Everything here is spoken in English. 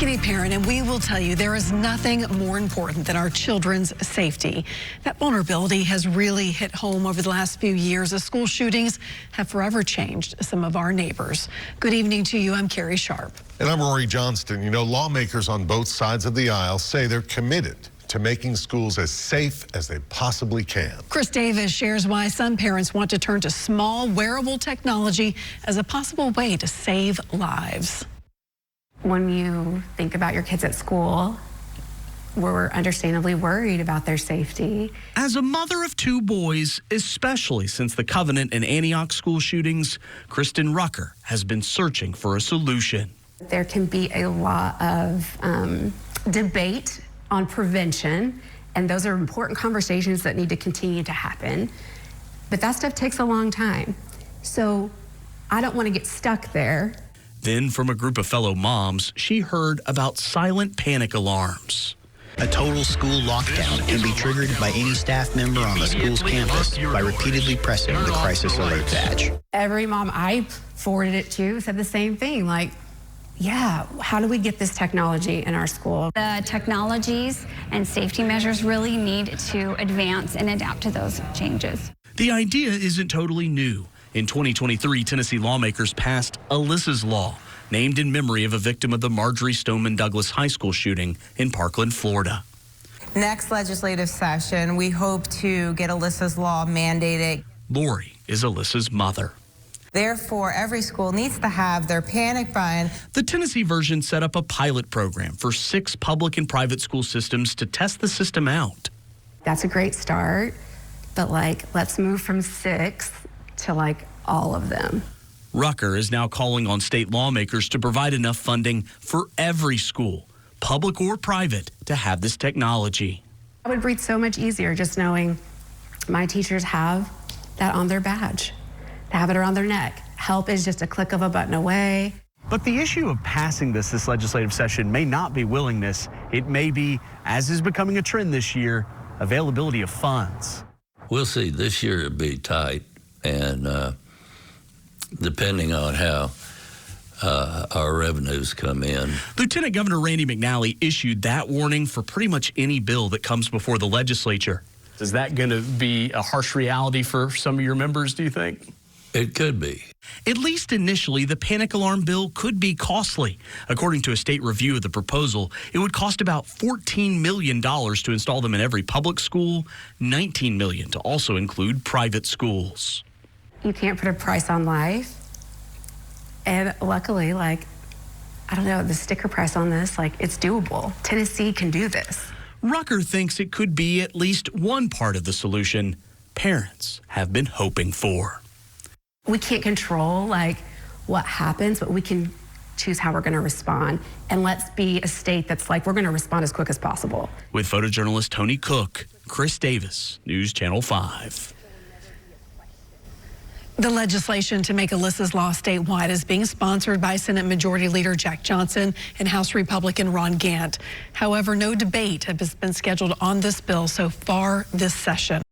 Ask any parent and we will tell you there is nothing more important than our children's safety. That vulnerability has really hit home over the last few years as school shootings have forever changed some of our neighbors. Good evening to you. I'm Carrie Sharp. And I'm Rory Johnston. You know, lawmakers on both sides of the aisle say they're committed to making schools as safe as they possibly can. Chris Davis shares why some parents want to turn to small wearable technology as a possible way to save lives. When you think about your kids at school, we're understandably worried about their safety. As a mother of two boys, especially since the Covenant and Antioch school shootings, Kristen Rucker has been searching for a solution. There can be a lot of debate on prevention, and those are important conversations that need to continue to happen. But that stuff takes a long time. So I don't want to get stuck there. Then, from a group of fellow moms, she heard about silent panic alarms. A total school lockdown can be triggered by any staff member on the school's campus by repeatedly pressing the crisis alert badge. Every mom I forwarded it to said the same thing, like, yeah, how do we get this technology in our school? The technologies and safety measures really need to advance and adapt to those changes. The idea isn't totally new. In 2023, Tennessee lawmakers passed Alyssa's Law, named in memory of a victim of the Marjorie Stoneman Douglas High School shooting in Parkland, Florida. Next legislative session, we hope to get Alyssa's Law mandated. Lori is Alyssa's mother. Therefore, every school needs to have their panic button. The Tennessee version set up a pilot program for 6 public and private school systems to test the system out. That's a great start, but let's move from 6 to all of them. Rucker is now calling on state lawmakers to provide enough funding for every school, public or private, to have this technology. It would breathe so much easier just knowing my teachers have that on their badge. They have it around their neck. Help is just a click of a button away. But the issue of passing this legislative session may not be willingness. It may be, as is becoming a trend this year, availability of funds. We'll see. This year it'll be tight, and depending on how our revenues come in. Lieutenant Governor Randy McNally issued that warning for pretty much any bill that comes before the legislature. Is that going to be a harsh reality for some of your members, do you think? It could be. At least initially, the panic alarm bill could be costly. According to a state review of the proposal, it would cost about $14 million to install them in every public school, $19 million to also include private schools. You can't put a price on life. And luckily, I don't know, the sticker price on this, it's doable. Tennessee can do this. Rucker thinks it could be at least one part of the solution parents have been hoping for. We can't control what happens, but we can choose how we're going to respond. And let's be a state that's we're going to respond as quick as possible. With photojournalist Tony Cook, Chris Davis, News Channel 5. The legislation to make Alyssa's Law statewide is being sponsored by Senate Majority Leader Jack Johnson and House Republican Ron Gant. However, no debate has been scheduled on this bill so far this session.